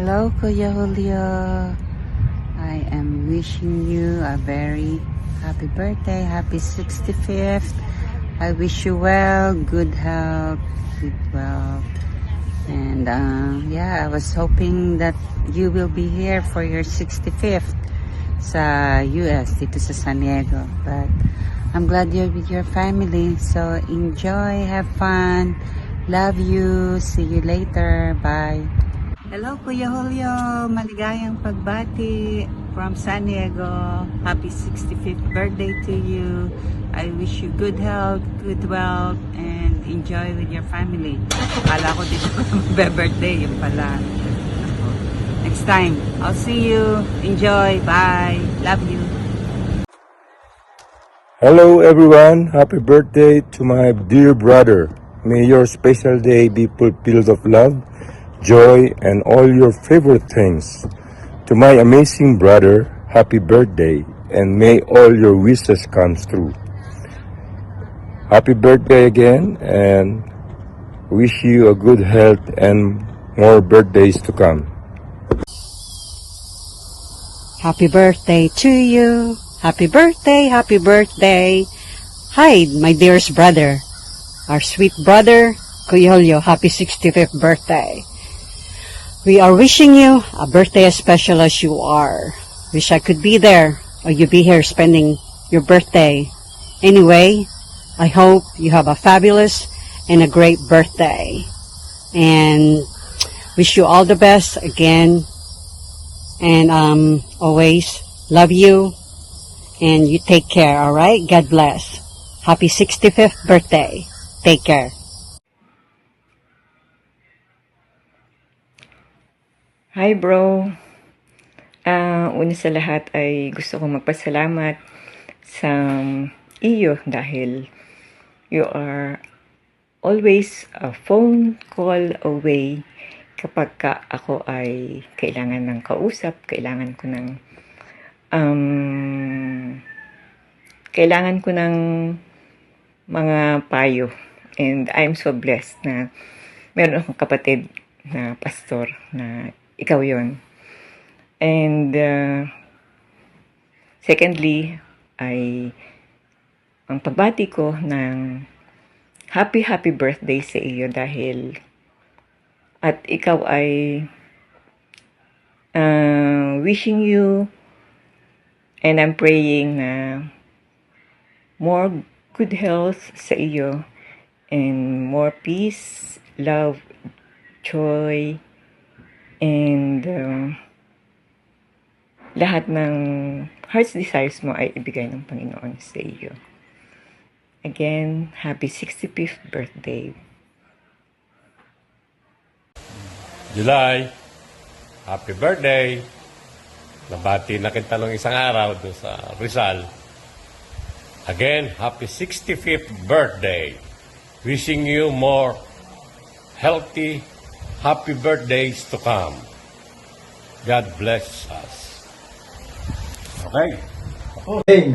Hello, Kuya Julio. I am wishing you a very happy birthday, happy 65th. I wish you well, good health, good wealth. And yeah, I was hoping that you will be here for your 65th sa US, dito sa San Diego. But I'm glad you're with your family. So enjoy, have fun. Love you. See you later. Bye. Hello, Kuya Julio. Maligayang pagbati from San Diego. Happy 65th birthday to you. I wish you good health, good wealth, and enjoy with your family. Akala ko dito ko magbe-birthday. Yung pala. Next time, I'll see you. Enjoy. Bye. Love you. Hello everyone, happy birthday to my dear brother. May your special day be fulfilled of love, joy, and all your favorite things. To my amazing brother, happy birthday, and may all your wishes come true. Happy birthday again, and wish you a good health and more birthdays to come. Happy birthday to you. Happy birthday, happy birthday. Hi, my dearest brother. Our sweet brother, Kuya Julio, happy 65th birthday. We are wishing you a birthday as special as you are. Wish I could be there, or you be here spending your birthday. Anyway, I hope you have a fabulous and a great birthday. And wish you all the best again. And always love you. And you take care, alright? God bless. Happy 65th birthday. Take care. Hi bro! Una sa lahat ay gusto kong magpasalamat sa iyo dahil you are always a phone call away kapag ako ay kailangan ng kausap, kailangan ko ng mga payo. And I'm so blessed na meron akong kapatid na pastor na ikaw yon. And secondly, ay ang pagbati ko ng happy birthday sa iyo dahil at ikaw ay wishing you and I'm praying na more good health sa iyo and more peace, love, joy, and lahat ng heart's desires mo ay ibigay ng Panginoon sa iyo. Again, happy 65th birthday. July, happy birthday. Nabati na kita nung isang araw doon sa Rizal. Again, happy 65th birthday. Wishing you more healthy, happy birthdays to come. God bless us. Okay?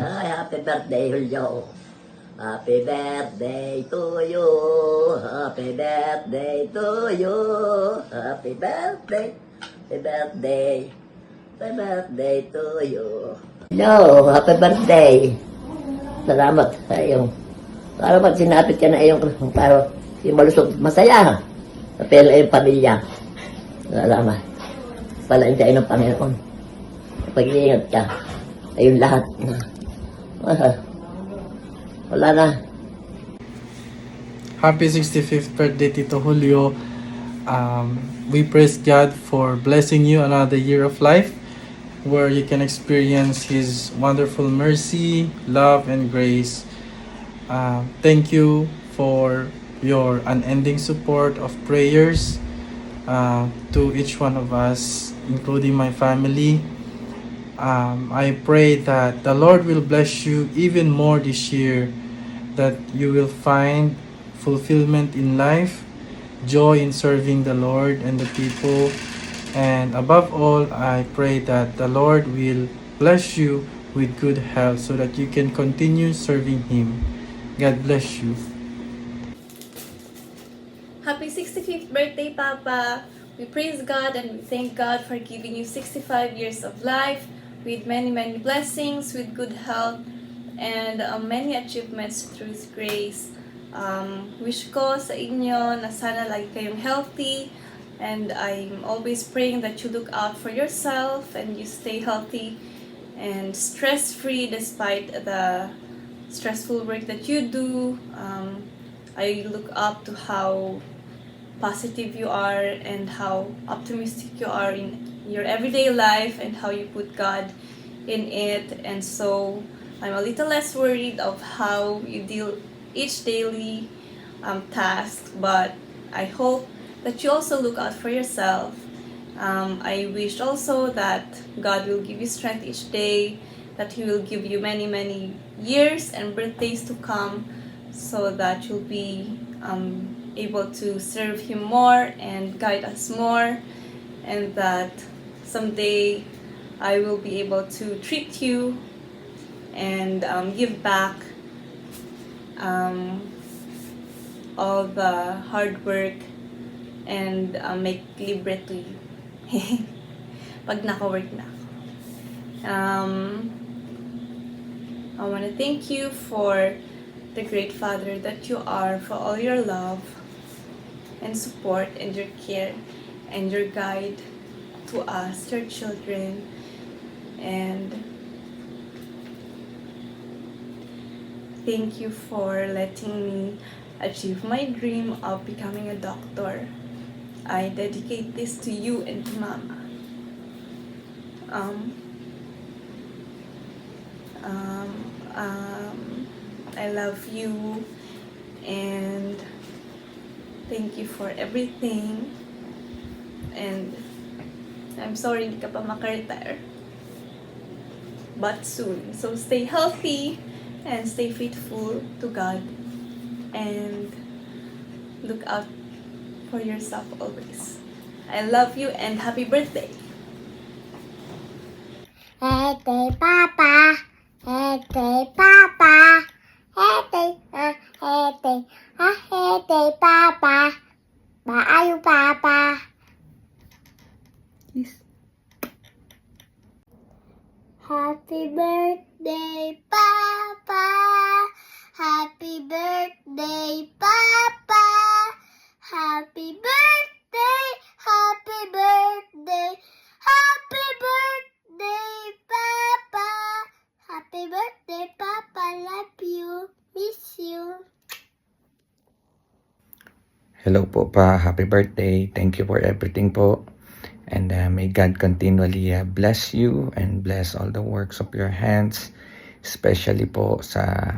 Ay, happy birthday, Julio. Happy birthday to you. Happy birthday to you. Happy birthday. Happy birthday. Happy birthday to you. Hello, happy birthday. Salamat sa iyo. Para pag sinapit ka na iyong para yung malusog, masaya. Kapela yung pamilya. Salamat. Palaintayin ng Panginoon. Pag-iingat ka. Ayun lahat. Wala na. Happy 65th birthday, Tito Julio. We praise God for blessing you another year of life where you can experience His wonderful mercy, love, and grace. Thank you for your unending support of prayers to each one of us, including my family. I pray that the Lord will bless you even more this year, that you will find fulfillment in life, joy in serving the Lord and the people, and above all, I pray that the Lord will bless you with good health so that you can continue serving Him. God bless you. Happy 65th birthday, Papa! We praise God and we thank God for giving you 65 years of life with many, many blessings, with good health, and many achievements through His grace. Wish ko sa inyo na sana lagi kayong healthy, and I'm always praying that you look out for yourself and you stay healthy and stress-free despite the stressful work that you do. I look up to how positive you are and how optimistic you are in your everyday life and how you put God in it. And so I'm a little less worried of how you deal each daily task, but I hope that you also look out for yourself. I wish also that God will give you strength each day, that He will give you many, many years and birthdays to come, so that you'll be able to serve Him more and guide us more, and that someday I will be able to treat you and give back all the hard work and make libre to you pag naka-work na ako. I want to thank you for the great Father that you are, for all your love and support and your care and your guide to us, your children. And thank you for letting me achieve my dream of becoming a doctor. I dedicate this to you and to Mama. I love you and thank you for everything. And I'm sorry hindi ka pa maka-retire, but soon. So stay healthy and stay faithful to God and look out for yourself always. I love you and happy birthday. Birthday, Papa. Birthday, Papa. Birthday, birthday, Papa. Bye, Papa. Yes. Happy birthday, Papa. Happy birthday, Papa. Happy birthday, happy birthday, happy birthday, Papa. Happy birthday, Papa. Love you. Miss you. Hello po pa, happy birthday. Thank you for everything po. And may God continually bless you and bless all the works of your hands. Especially po sa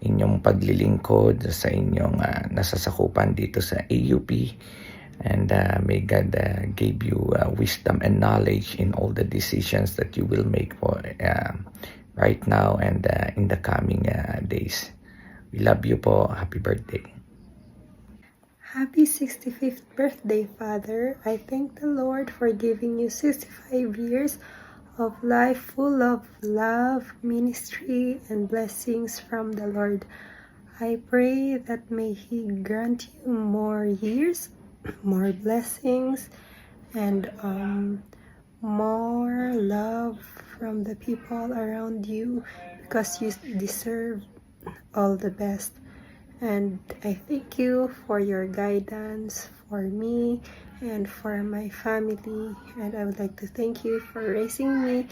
inyong paglilingkod, sa inyong nasasakupan dito sa AUP. And may God give you wisdom and knowledge in all the decisions that you will make for right now and in the coming days. We love you po. Happy birthday. Happy 65th birthday, Father. I thank the Lord for giving you 65 years of life full of love, ministry, and blessings from the Lord. I pray that may He grant you more years, more blessings, and more love from the people around you, because you deserve all the best. And I thank you for your guidance for me and for my family. And I would like to thank you for raising me.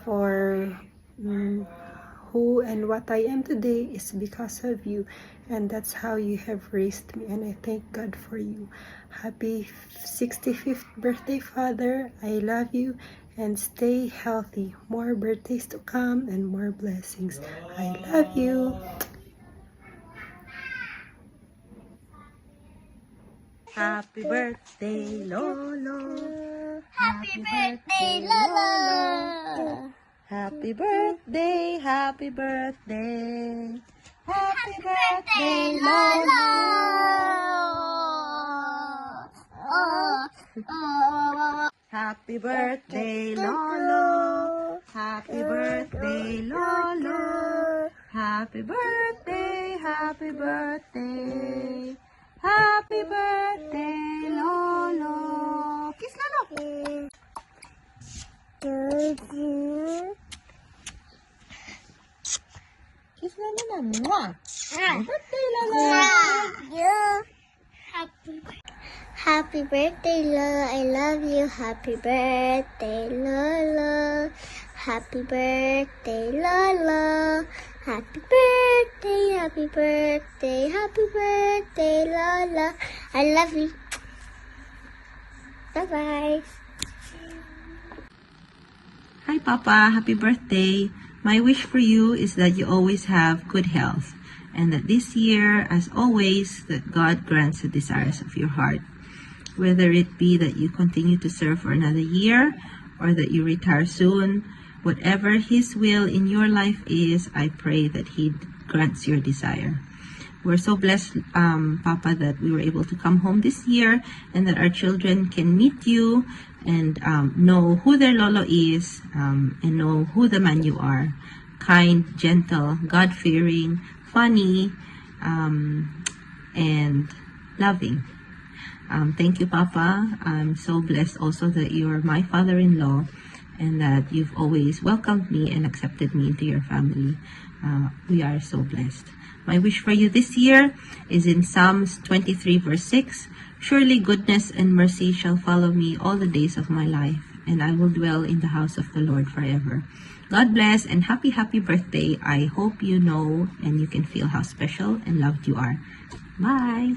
For who and what I am today is because of you. And that's how you have raised me. And I thank God for you. Happy 65th birthday, Father. I love you. And stay healthy. More birthdays to come and more blessings. I love you. Happy birthday, Lolo. Happy birthday, Lolo. Happy birthday, happy birthday. Happy birthday, Lolo. Happy birthday, Lolo. Happy birthday, Lolo. Happy birthday, happy birthday. Happy birthday, Lolo. Kiss Lala na. Mwah! Happy birthday, Lala! Happy birthday, Lola. I love you. Happy birthday, Lola. Happy birthday, Lola. Happy birthday, happy birthday, happy birthday, Lola. I love you. Bye-bye. Hi, Papa. Happy birthday. My wish for you is that you always have good health and that this year, as always, that God grants the desires of your heart. Whether it be that you continue to serve for another year or that you retire soon, whatever His will in your life is, I pray that He grants your desire. We're so blessed, Papa, that we were able to come home this year and that our children can meet you and know who their Lolo is and know who the man you are. Kind, gentle, God-fearing, funny, and loving. Thank you, Papa. I'm so blessed also that you're my father-in-law and that you've always welcomed me and accepted me into your family. We are so blessed. My wish for you this year is in Psalms 23 verse 6. Surely goodness and mercy shall follow me all the days of my life, and I will dwell in the house of the Lord forever. God bless and happy birthday. I hope you know and you can feel how special and loved you are. Bye!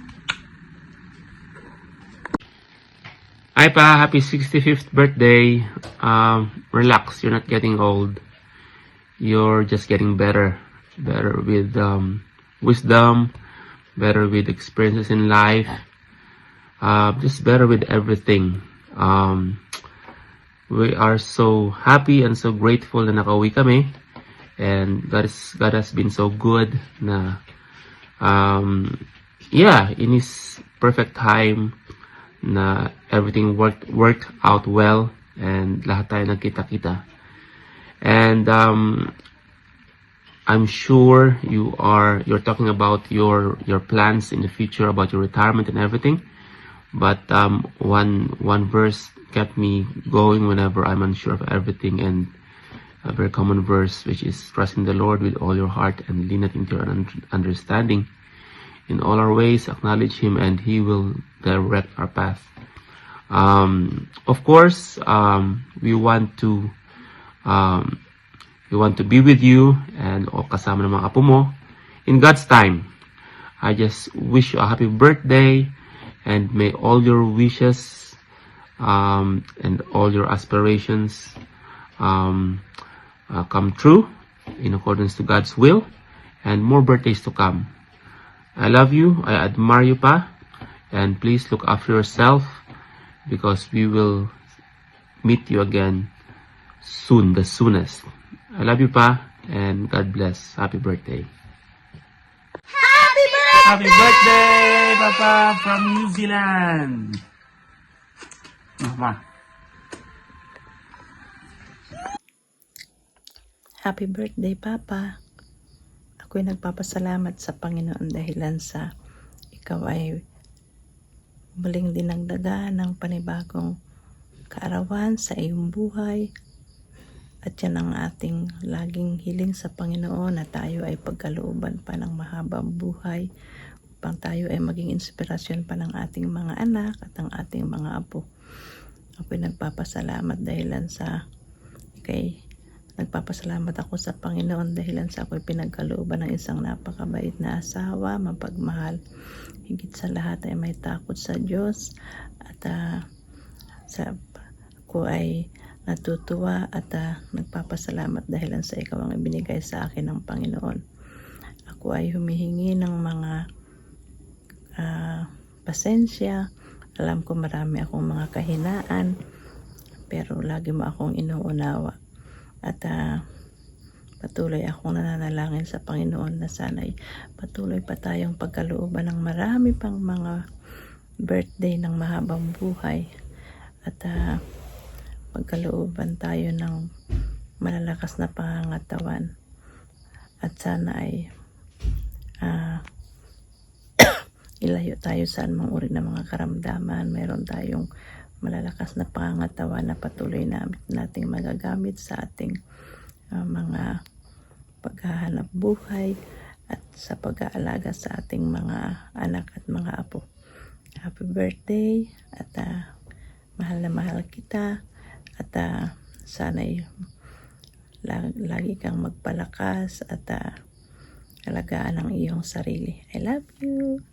Hi Pa, happy 65th birthday. Relax, you're not getting old. You're just getting better. Better with wisdom, better with experiences in life, just better with everything. We are so happy and so grateful na nakauwi kami. And God has been so good na, in His perfect time, na everything worked out well and lahat tayo nagkita-kita. And I'm sure you're talking about your plans in the future about your retirement and everything. But one verse kept me going whenever I'm unsure of everything, and a very common verse, which is trust in the Lord with all your heart and lean not into your understanding. In all our ways, acknowledge Him, and He will direct our path. Of course, we want to be with you and kasama ng mga apo mo in God's time. I just wish you a happy birthday, and may all your wishes and all your aspirations come true in accordance to God's will, and more birthdays to come. I love you. I admire you, Pa. And please look after yourself, because we will meet you again soon, the soonest. I love you, Pa, and God bless. Happy birthday. Happy birthday, Papa, from New Zealand. Happy birthday, Papa. Ako'y nagpapasalamat sa Panginoon dahilan sa ikaw ay muling dinagdagan ng panibagong kaarawan sa iyong buhay. At yan ang ating laging hiling sa Panginoon, na tayo ay pagkalooban pa ng mahabang buhay upang tayo ay maging inspirasyon pa ng ating mga anak at ang ating mga apo. Ako'y nagpapasalamat dahilan sa nagpapasalamat ako sa Panginoon dahilan sa ako'y pinagkalooban ng isang napakabait na asawa, mapagmahal. Higit sa lahat ay may takot sa Diyos, at ako ay natutuwa at nagpapasalamat dahilan sa ikaw ang ibinigay sa akin ng Panginoon. Ako ay humihingi ng mga pasensya. Alam ko marami akong mga kahinaan, pero lagi mo akong inuunawa. At patuloy akong nananalangin sa Panginoon na sana'y patuloy pa tayong pagkalooban ng marami pang mga birthday ng mahabang buhay. At pagkalooban tayo ng malalakas na pangangatawan. At sana ay ilayo tayo sa anumang uri ng mga karamdaman. Meron tayong malalakas na pangangatawan na patuloy nating magagamit sa ating mga paghahanap buhay at sa pag-aalaga sa ating mga anak at mga apo. Happy birthday at mahal na mahal kita at sana'y lagi kang magpalakas at alagaan ang iyong sarili. I love you!